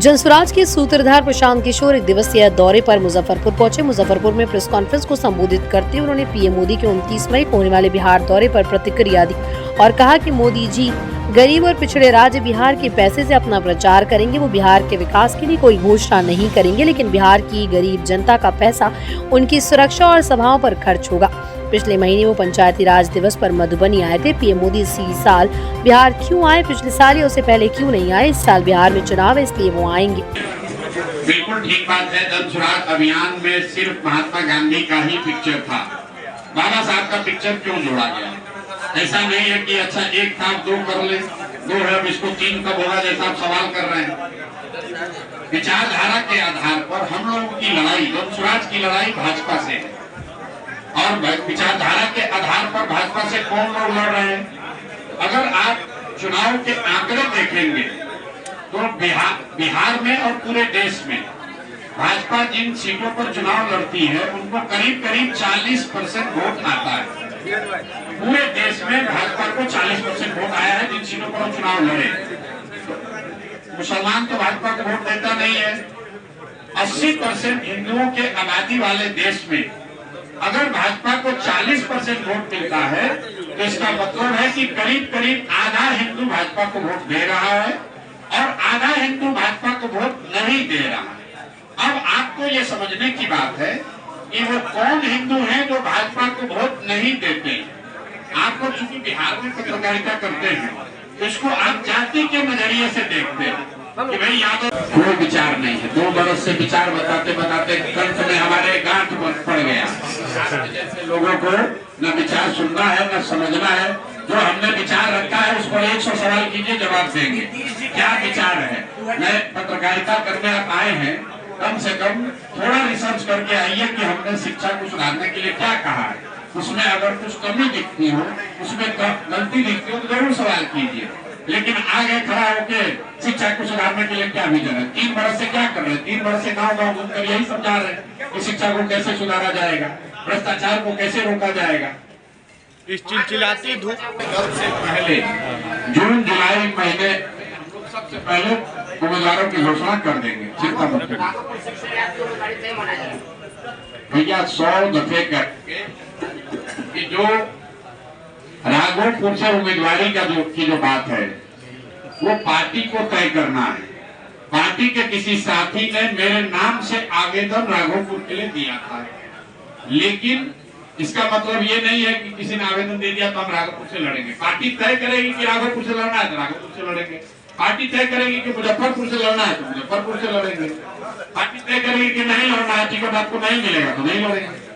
जनसुराज के सूत्रधार प्रशांत किशोर एक दिवसीय दौरे पर मुजफ्फरपुर पहुंचे। मुजफ्फरपुर में प्रेस कॉन्फ्रेंस को संबोधित करते हुए उन्होंने पीएम मोदी के 29 मई को होने वाले बिहार दौरे पर प्रतिक्रिया दी और कहा कि मोदी जी गरीब और पिछड़े राज्य बिहार के पैसे से अपना प्रचार करेंगे। वो बिहार के विकास के लिए कोई घोषणा नहीं करेंगे, लेकिन बिहार की गरीब जनता का पैसा उनकी सुरक्षा और सभाओं पर खर्च होगा। पिछले महीने वो पंचायती राज दिवस पर मधुबनी आए थे। पीएम मोदी इसी साल बिहार क्यों आए, पिछले साल या उससे पहले क्यों नहीं आए? इस साल बिहार में चुनाव है, इसलिए वो आएंगे। बिल्कुल ठीक बात है। जनसुराज अभियान में सिर्फ महात्मा गांधी का ही पिक्चर था, बाबा साहब का पिक्चर क्यों जोड़ा गया? ऐसा नहीं है कि अच्छा एक था दो कर ले, दो है अब इसको तीन कब होगा, जैसा आप सवाल कर रहे हैं। विचारधारा के आधार पर हम लोगों की लड़ाई, जनसुराज की लड़ाई भाजपा से है और विचारधारा के आधार पर भाजपा से कौन लोग लड़ रहे हैं? अगर आप चुनाव के आंकड़े देखेंगे तो बिहार में और पूरे देश में भाजपा जिन सीटों पर चुनाव लड़ती है उनको करीब करीब 40% वोट आता है। पूरे देश में भाजपा को 40% वोट आया है जिन सीटों पर चुनाव लड़े। मुसलमान तो भाजपा को वोट देता नहीं है। 80% हिंदुओं के आबादी वाले देश में अगर भाजपा को 40% वोट मिलता है तो इसका मतलब है कि करीब करीब आधा हिंदू भाजपा को वोट दे रहा है और आधा हिंदू भाजपा को वोट नहीं दे रहा है। अब आपको ये समझने की बात है कि वो कौन हिंदू हैं जो भाजपा को वोट नहीं देते। आपको चूंकि बिहार में पत्रकारिता करते हैं तो इसको आप जाति के नजरिए से देखते हैं कि भाई यादव कोई विचार नहीं है। 2 बरस से विचार बताते बताते कंठ में हमारे गांठ पड़ गया। जैसे लोगों को न विचार सुनना है न समझना है। जो हमने विचार रखा है उस पर 100 सवाल कीजिए, जवाब देंगे। क्या विचार है? मैं पत्रकारिता करने आप आए हैं, कम से कम थोड़ा रिसर्च करके आइए कि हमने शिक्षा को सुधारने के लिए क्या कहा है। उसमें अगर कुछ कमी दिखती हो, उसमें गलती दिखती हो तो जरूर सवाल कीजिए। लेकिन आगे खड़ा होके शिक्षा को सुधारने के लिए क्या विजन है? 3 बरस से क्या कर रहे हैं? 3 बरस से गाँव घूमकर यही समझा रहे हैं कि शिक्षा को कैसे सुधारा जाएगा, भ्रष्टाचार को कैसे रोका जाएगा। इस चिलचिलाती धूप सबसे पहले जून जुलाई महीने सबसे पहले उम्मीदवारों की घोषणा कर देंगे। चिंता मत करिए भैया। 100 दफे करके कि जो राघोपुर से उम्मीदवारी का जो बात है वो पार्टी को तय करना है। पार्टी के किसी साथी ने मेरे नाम से आवेदन राघोपुर के लिए दिया था, लेकिन इसका मतलब ये नहीं है कि किसी ने आवेदन दे दिया तो हम राघोपुर से लड़ेंगे। पार्टी तय करेगी कि राघोपुर से लड़ना है तो राघोपुर से लड़ेंगे। पार्टी तय करेगी कि मुजफ्फरपुर से लड़ना है तो मुजफ्फरपुर से लड़ेंगे। पार्टी तय करेगी कि नहीं लड़ना है, टिकट आपको नहीं मिलेगा तो नहीं लड़ेंगे।